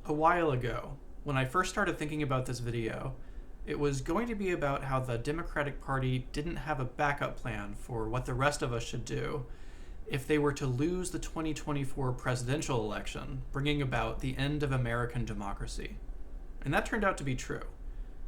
A while ago, when I first started thinking about this video, it was going to be about how the Democratic Party didn't have a backup plan for what the rest of us should do if they were to lose the 2024 presidential election, bringing about the end of American democracy. And that turned out to be true.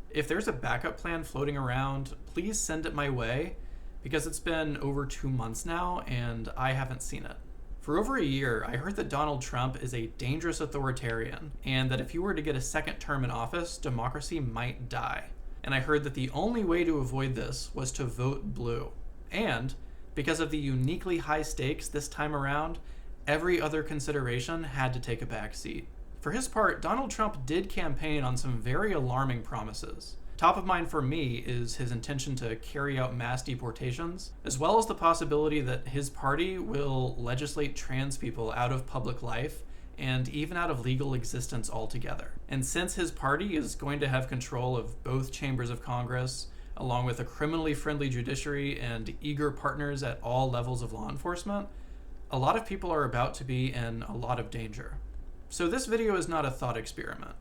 If there's a backup plan floating around, please send it my way, because it's been over 2 months now and I haven't seen it. For over a year, I heard that Donald Trump is a dangerous authoritarian, and that if he were to get a second term in office, democracy might die. And I heard that the only way to avoid this was to vote blue. And, because of the uniquely high stakes this time around, every other consideration had to take a back seat. For his part, Donald Trump did campaign on some very alarming promises. Top of mind for me is his intention to carry out mass deportations, as well as the possibility that his party will legislate trans people out of public life and even out of legal existence altogether. And since his party is going to have control of both chambers of Congress, along with a criminally friendly judiciary and eager partners at all levels of law enforcement, a lot of people are about to be in a lot of danger. So this video is not a thought experiment.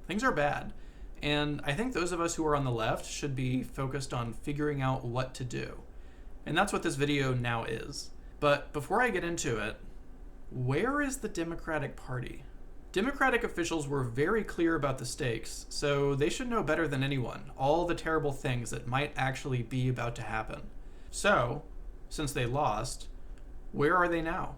Things are bad. And I think those of us who are on the left should be focused on figuring out what to do. And that's what this video now is. But before I get into it, where is the Democratic Party? Democratic officials were very clear about the stakes, so they should know better than anyone all the terrible things that might actually be about to happen. So, since they lost, where are they now?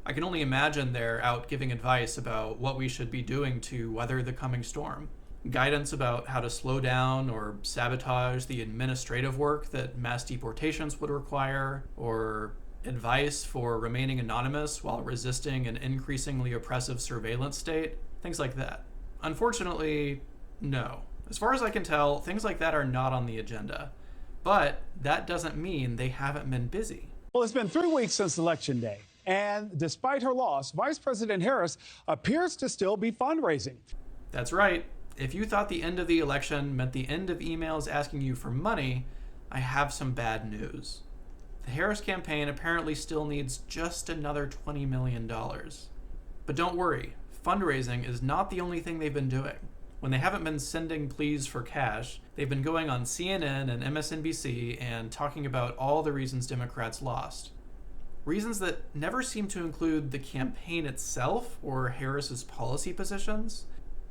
I can only imagine they're out giving advice about what we should be doing to weather the coming storm. Guidance about how to slow down or sabotage the administrative work that mass deportations would require, or advice for remaining anonymous while resisting an increasingly oppressive surveillance state, things like that. Unfortunately, no. As far as I can tell, things like that are not on the agenda. But that doesn't mean they haven't been busy. Well, it's been 3 weeks since Election Day, and despite her loss, Vice President Harris appears to still be fundraising. That's right. If you thought the end of the election meant the end of emails asking you for money, I have some bad news. The Harris campaign apparently still needs just another $20 million. But don't worry, fundraising is not the only thing they've been doing. When they haven't been sending pleas for cash, they've been going on CNN and MSNBC and talking about all the reasons Democrats lost. Reasons that never seem to include the campaign itself or Harris's policy positions.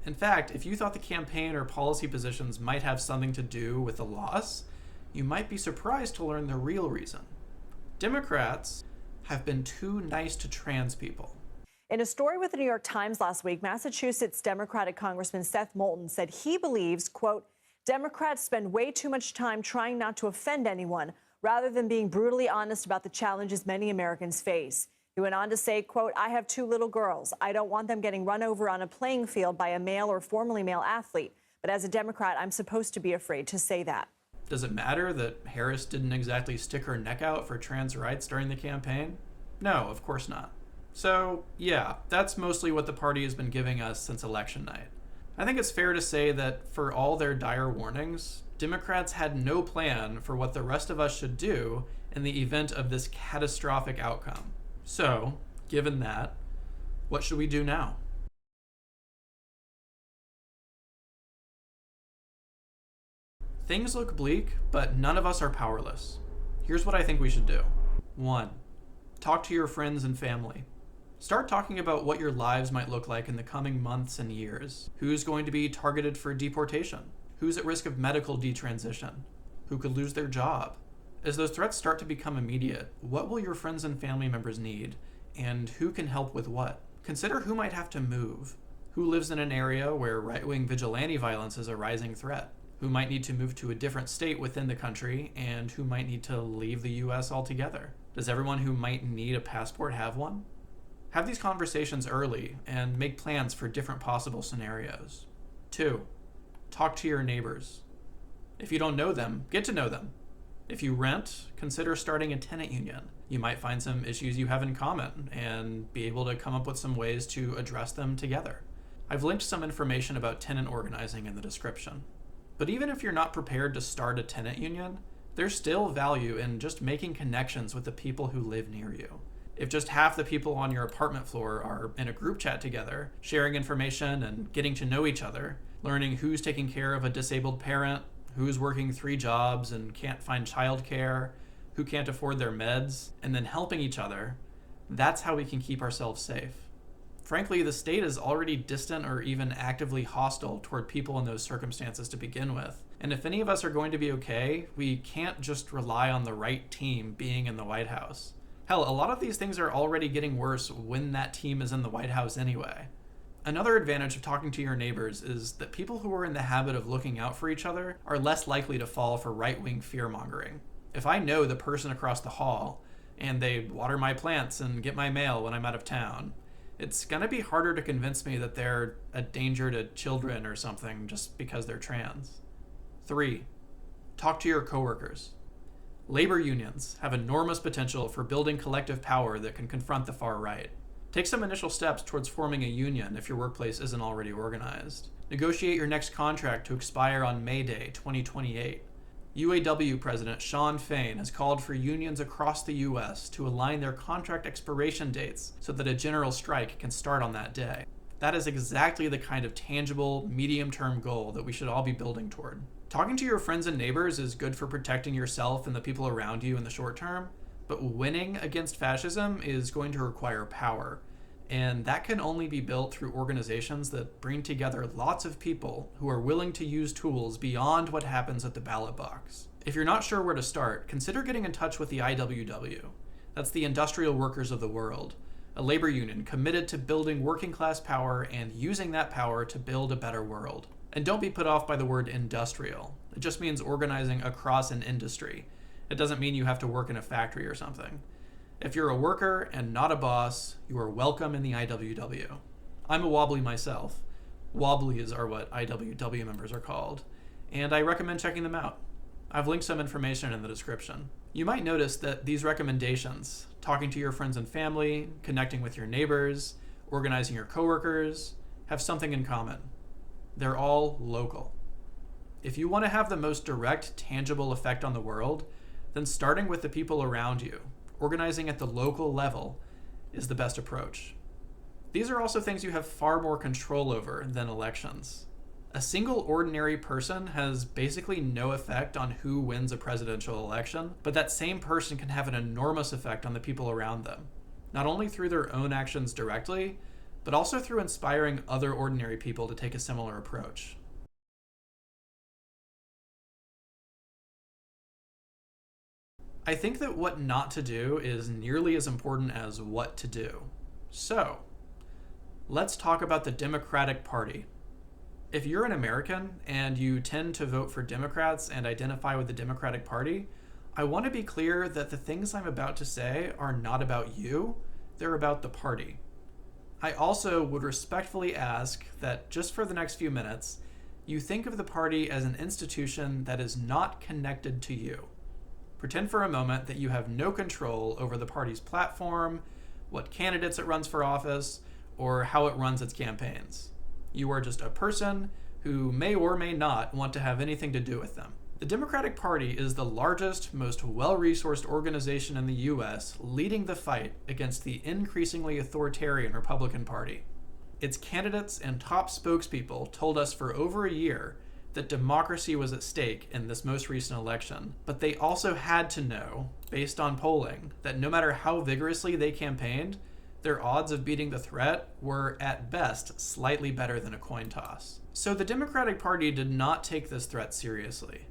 In fact, if you thought the campaign or policy positions might have something to do with the loss, you might be surprised to learn the real reason. Democrats have been too nice to trans people. In a story with the New York Times last week, Massachusetts Democratic Congressman Seth Moulton said he believes, quote, Democrats spend way too much time trying not to offend anyone rather than being brutally honest about the challenges many Americans face. He went on to say, quote, I have 2 little girls. I don't want them getting run over on a playing field by a male or formerly male athlete. But as a Democrat, I'm supposed to be afraid to say that. Does it matter that Harris didn't exactly stick her neck out for trans rights during the campaign? No, of course not. So, yeah, that's mostly what the party has been giving us since election night. I think it's fair to say that for all their dire warnings, Democrats had no plan for what the rest of us should do in the event of this catastrophic outcome. So, given that, what should we do now? Things look bleak, but none of us are powerless. Here's what I think we should do. 1. Talk to your friends and family. Start talking about what your lives might look like in the coming months and years. Who's going to be targeted for deportation? Who's at risk of medical detransition? Who could lose their job? As those threats start to become immediate, what will your friends and family members need? And who can help with what? Consider who might have to move. Who lives in an area where right-wing vigilante violence is a rising threat? Who might need to move to a different state within the country, and who might need to leave the US altogether? Does everyone who might need a passport have one? Have these conversations early and make plans for different possible scenarios. 2. Talk to your neighbors. If you don't know them, get to know them. If you rent, consider starting a tenant union. You might find some issues you have in common and be able to come up with some ways to address them together. I've linked some information about tenant organizing in the description. But even if you're not prepared to start a tenant union, there's still value in just making connections with the people who live near you. If just half the people on your apartment floor are in a group chat together, sharing information and getting to know each other, learning who's taking care of a disabled parent, who's working 3 jobs and can't find childcare, who can't afford their meds, and then helping each other, that's how we can keep ourselves safe. Frankly, the state is already distant or even actively hostile toward people in those circumstances to begin with. And if any of us are going to be okay, we can't just rely on the right team being in the White House. Hell, a lot of these things are already getting worse when that team is in the White House anyway. Another advantage of talking to your neighbors is that people who are in the habit of looking out for each other are less likely to fall for right-wing fear-mongering. If I know the person across the hall, and they water my plants and get my mail when I'm out of town, it's gonna be harder to convince me that they're a danger to children or something just because they're trans. 3. Talk to your coworkers. Labor unions have enormous potential for building collective power that can confront the far right. Take some initial steps towards forming a union if your workplace isn't already organized. Negotiate your next contract to expire on May Day 2028. UAW President Shawn Fain has called for unions across the U.S. to align their contract expiration dates so that a general strike can start on that day. That is exactly the kind of tangible, medium-term goal that we should all be building toward. Talking to your friends and neighbors is good for protecting yourself and the people around you in the short term, but winning against fascism is going to require power. And that can only be built through organizations that bring together lots of people who are willing to use tools beyond what happens at the ballot box. If you're not sure where to start, consider getting in touch with the IWW. That's the Industrial Workers of the World, a labor union committed to building working class power and using that power to build a better world. And don't be put off by the word industrial. It just means organizing across an industry. It doesn't mean you have to work in a factory or something. If you're a worker and not a boss, you are welcome in the IWW. I'm a wobbly myself. Wobblies are what IWW members are called, and I recommend checking them out. I've linked some information in the description. You might notice that these recommendations, talking to your friends and family, connecting with your neighbors, organizing your coworkers, have something in common. They're all local. If you want to have the most direct, tangible effect on the world, then starting with the people around you, organizing at the local level, is the best approach. These are also things you have far more control over than elections. A single ordinary person has basically no effect on who wins a presidential election, but that same person can have an enormous effect on the people around them, not only through their own actions directly, but also through inspiring other ordinary people to take a similar approach. I think that what not to do is nearly as important as what to do. So, let's talk about the Democratic Party. If you're an American and you tend to vote for Democrats and identify with the Democratic Party, I want to be clear that the things I'm about to say are not about you, they're about the party. I also would respectfully ask that just for the next few minutes, you think of the party as an institution that is not connected to you. Pretend for a moment that you have no control over the party's platform, what candidates it runs for office, or how it runs its campaigns. You are just a person who may or may not want to have anything to do with them. The Democratic Party is the largest, most well-resourced organization in the US leading the fight against the increasingly authoritarian Republican Party. Its candidates and top spokespeople told us for over a year that democracy was at stake in this most recent election, but they also had to know, based on polling, that no matter how vigorously they campaigned, their odds of beating the threat were at best slightly better than a coin toss. So the Democratic Party did not take this threat seriously.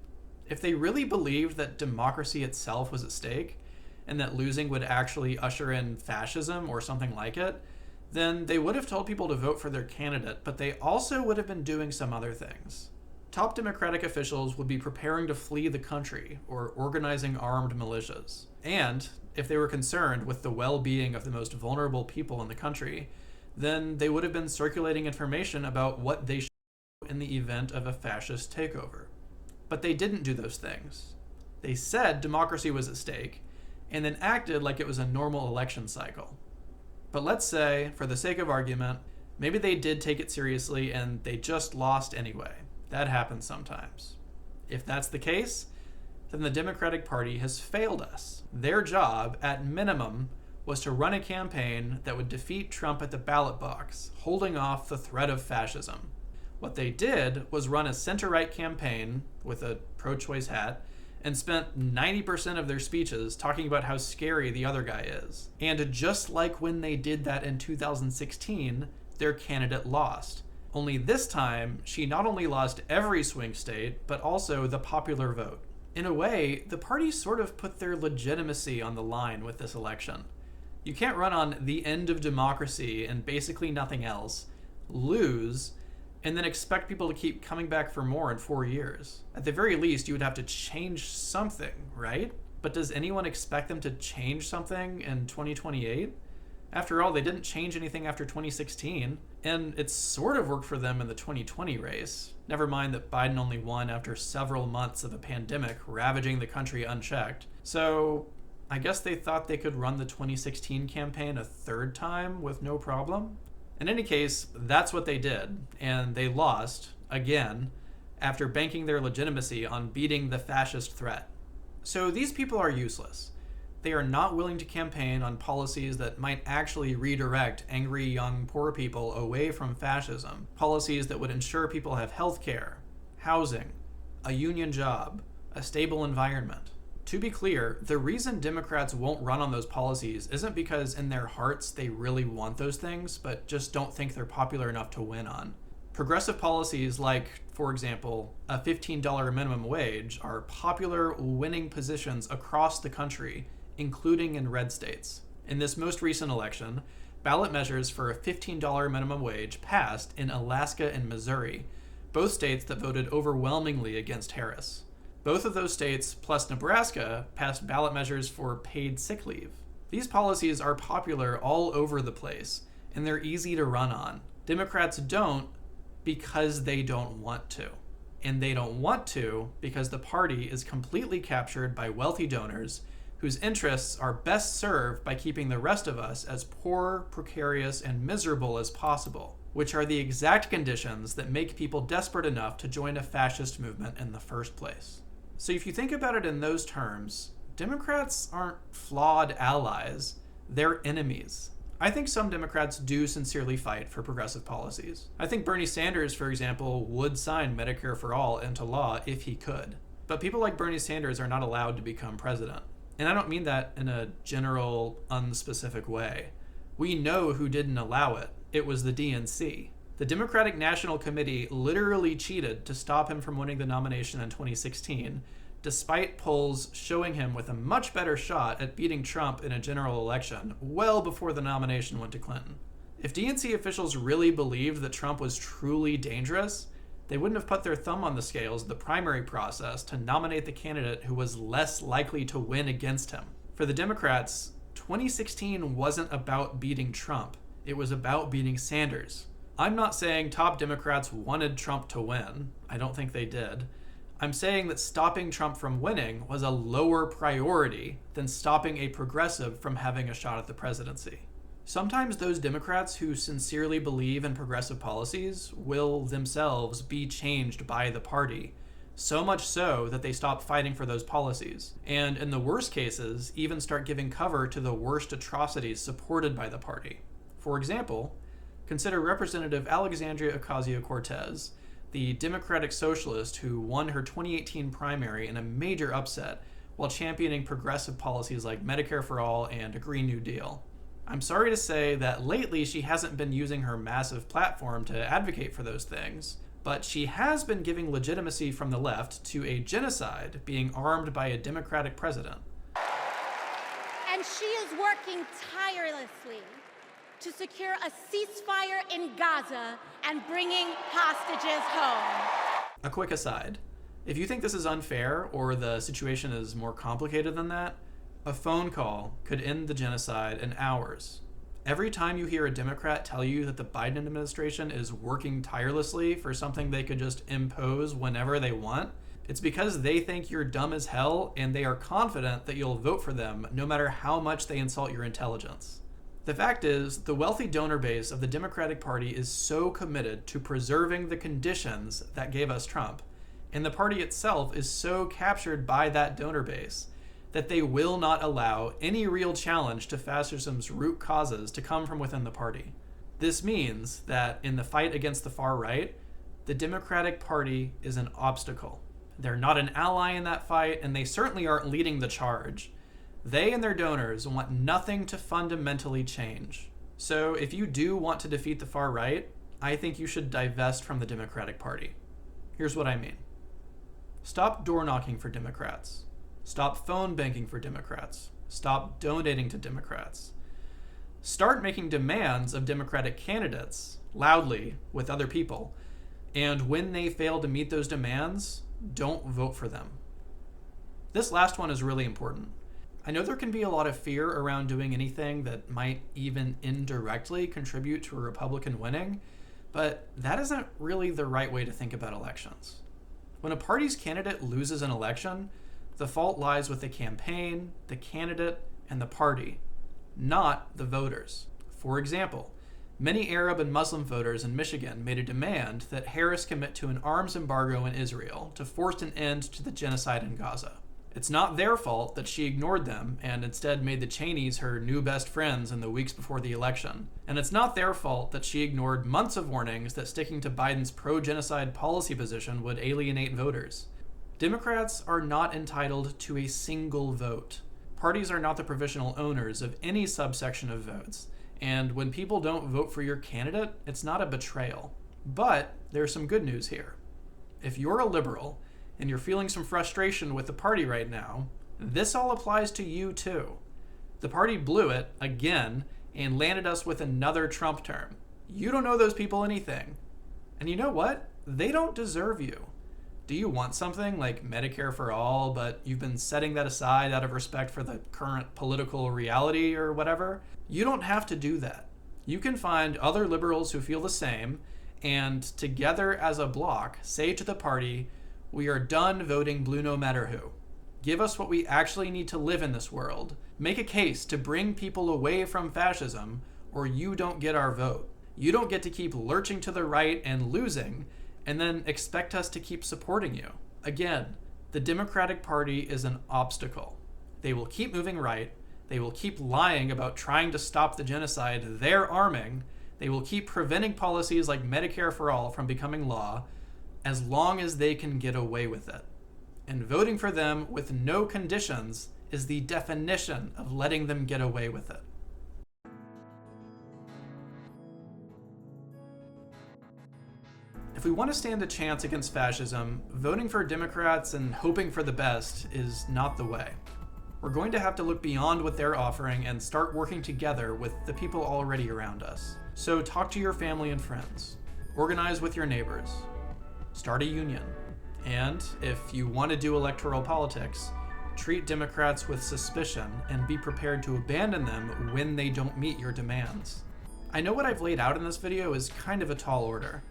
If they really believed that democracy itself was at stake, and that losing would actually usher in fascism or something like it, then they would have told people to vote for their candidate, but they also would have been doing some other things. Top Democratic officials would be preparing to flee the country or organizing armed militias. And if they were concerned with the well-being of the most vulnerable people in the country, then they would have been circulating information about what they should do in the event of a fascist takeover. But they didn't do those things. They said democracy was at stake, and then acted like it was a normal election cycle. But let's say, for the sake of argument, maybe they did take it seriously and they just lost anyway. That happens sometimes. If that's the case, then the Democratic Party has failed us. Their job, at minimum, was to run a campaign that would defeat Trump at the ballot box, holding off the threat of fascism. What they did was run a center-right campaign with a pro-choice hat and spent 90% of their speeches talking about how scary the other guy is. And just like when they did that in 2016, their candidate lost. Only this time, she not only lost every swing state, but also the popular vote. In a way, the party sort of put their legitimacy on the line with this election. You can't run on the end of democracy and basically nothing else, lose, and then expect people to keep coming back for more in 4 years. At the very least, you would have to change something, right? But does anyone expect them to change something in 2028? After all, they didn't change anything after 2016, and it sort of worked for them in the 2020 race. Never mind that Biden only won after several months of a pandemic ravaging the country unchecked. So I guess they thought they could run the 2016 campaign a third time with no problem? In any case, that's what they did, and they lost, again, after banking their legitimacy on beating the fascist threat. So these people are useless. They are not willing to campaign on policies that might actually redirect angry young poor people away from fascism, policies that would ensure people have health care, housing, a union job, a stable environment. To be clear, the reason Democrats won't run on those policies isn't because in their hearts they really want those things, but just don't think they're popular enough to win on. Progressive policies like, for example, a $15 minimum wage are popular winning positions across the country, including in red states. In this most recent election, ballot measures for a $15 minimum wage passed in Alaska and Missouri, both states that voted overwhelmingly against Harris. Both of those states, plus Nebraska, passed ballot measures for paid sick leave. These policies are popular all over the place, and they're easy to run on. Democrats don't because they don't want to. And they don't want to because the party is completely captured by wealthy donors whose interests are best served by keeping the rest of us as poor, precarious, and miserable as possible, which are the exact conditions that make people desperate enough to join a fascist movement in the first place. So if you think about it in those terms, Democrats aren't flawed allies, they're enemies. I think some Democrats do sincerely fight for progressive policies. I think Bernie Sanders, for example, would sign Medicare for All into law if he could. But people like Bernie Sanders are not allowed to become president. And I don't mean that in a general, unspecific way. We know who didn't allow it. It was the DNC. The Democratic National Committee literally cheated to stop him from winning the nomination in 2016, despite polls showing him with a much better shot at beating Trump in a general election well before the nomination went to Clinton. If DNC officials really believed that Trump was truly dangerous, they wouldn't have put their thumb on the scales of the primary process to nominate the candidate who was less likely to win against him. For the Democrats, 2016 wasn't about beating Trump. It was about beating Sanders. I'm not saying top Democrats wanted Trump to win. I don't think they did. I'm saying that stopping Trump from winning was a lower priority than stopping a progressive from having a shot at the presidency. Sometimes those Democrats who sincerely believe in progressive policies will themselves be changed by the party, so much so that they stop fighting for those policies, and in the worst cases, even start giving cover to the worst atrocities supported by the party. For example, consider Representative Alexandria Ocasio-Cortez, the Democratic socialist who won her 2018 primary in a major upset while championing progressive policies like Medicare for All and a Green New Deal. I'm sorry to say that lately she hasn't been using her massive platform to advocate for those things, but she has been giving legitimacy from the left to a genocide being armed by a Democratic president. And she is working tirelessly to secure a ceasefire in Gaza and bringing hostages home. A quick aside. If you think this is unfair or the situation is more complicated than that, a phone call could end the genocide in hours. Every time you hear a Democrat tell you that the Biden administration is working tirelessly for something they could just impose whenever they want, it's because they think you're dumb as hell and they are confident that you'll vote for them no matter how much they insult your intelligence. The fact is, the wealthy donor base of the Democratic Party is so committed to preserving the conditions that gave us Trump, and the party itself is so captured by that donor base, that they will not allow any real challenge to fascism's root causes to come from within the party. This means that in the fight against the far right, the Democratic Party is an obstacle. They're not an ally in that fight, and they certainly aren't leading the charge. They and their donors want nothing to fundamentally change. So if you do want to defeat the far right, I think you should divest from the Democratic Party. Here's what I mean. Stop door knocking for Democrats. Stop phone banking for Democrats. Stop donating to Democrats. Start making demands of Democratic candidates loudly with other people. And when they fail to meet those demands, don't vote for them. This last one is really important. I know there can be a lot of fear around doing anything that might even indirectly contribute to a Republican winning, but that isn't really the right way to think about elections. When a party's candidate loses an election, the fault lies with the campaign, the candidate, and the party, not the voters. For example, many Arab and Muslim voters in Michigan made a demand that Harris commit to an arms embargo in Israel to force an end to the genocide in Gaza. It's not their fault that she ignored them and instead made the Cheneys her new best friends in the weeks before the election. And it's not their fault that she ignored months of warnings that sticking to Biden's pro-genocide policy position would alienate voters. Democrats are not entitled to a single vote. Parties are not the provisional owners of any subsection of votes. And when people don't vote for your candidate, it's not a betrayal. But there's some good news here. If you're a liberal and you're feeling some frustration with the party right now, this all applies to you too. The party blew it again and landed us with another Trump term. You don't owe those people anything. And you know what? They don't deserve you. Do you want something like Medicare for all, but you've been setting that aside out of respect for the current political reality or whatever? You don't have to do that. You can find other liberals who feel the same, and together as a bloc, say to the party, we are done voting blue no matter who. Give us what we actually need to live in this world. Make a case to bring people away from fascism, or you don't get our vote. You don't get to keep lurching to the right and losing, and then expect us to keep supporting you. Again, the Democratic Party is an obstacle. They will keep moving right. They will keep lying about trying to stop the genocide they're arming. They will keep preventing policies like Medicare for all from becoming law as long as they can get away with it. And voting for them with no conditions is the definition of letting them get away with it. If we want to stand a chance against fascism, voting for Democrats and hoping for the best is not the way. We're going to have to look beyond what they're offering and start working together with the people already around us. So talk to your family and friends. Organize with your neighbors. Start a union. And if you want to do electoral politics, treat Democrats with suspicion and be prepared to abandon them when they don't meet your demands. I know what I've laid out in this video is kind of a tall order.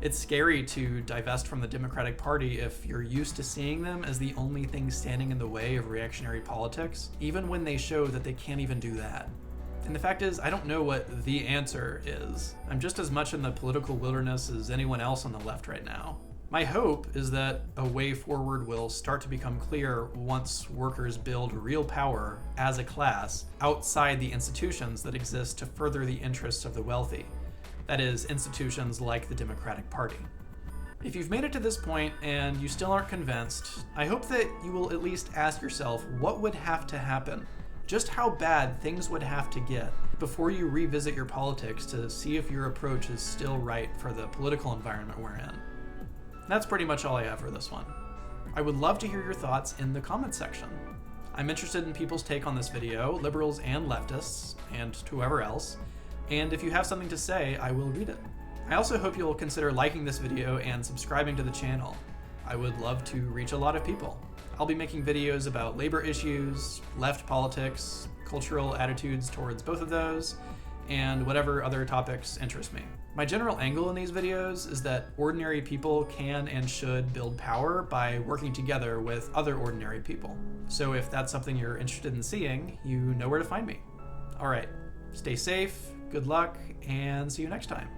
It's scary to divest from the Democratic Party if you're used to seeing them as the only thing standing in the way of reactionary politics, even when they show that they can't even do that. And the fact is, I don't know what the answer is. I'm just as much in the political wilderness as anyone else on the left right now. My hope is that a way forward will start to become clear once workers build real power as a class outside the institutions that exist to further the interests of the wealthy. That is, institutions like the Democratic Party. If you've made it to this point and you still aren't convinced, I hope that you will at least ask yourself what would have to happen, just how bad things would have to get before you revisit your politics to see if your approach is still right for the political environment we're in. That's pretty much all I have for this one. I would love to hear your thoughts in the comments section. I'm interested in people's take on this video, liberals and leftists, and whoever else. And if you have something to say, I will read it. I also hope you'll consider liking this video and subscribing to the channel. I would love to reach a lot of people. I'll be making videos about labor issues, left politics, cultural attitudes towards both of those, and whatever other topics interest me. My general angle in these videos is that ordinary people can and should build power by working together with other ordinary people. So if that's something you're interested in seeing, you know where to find me. All right, stay safe, good luck, and see you next time.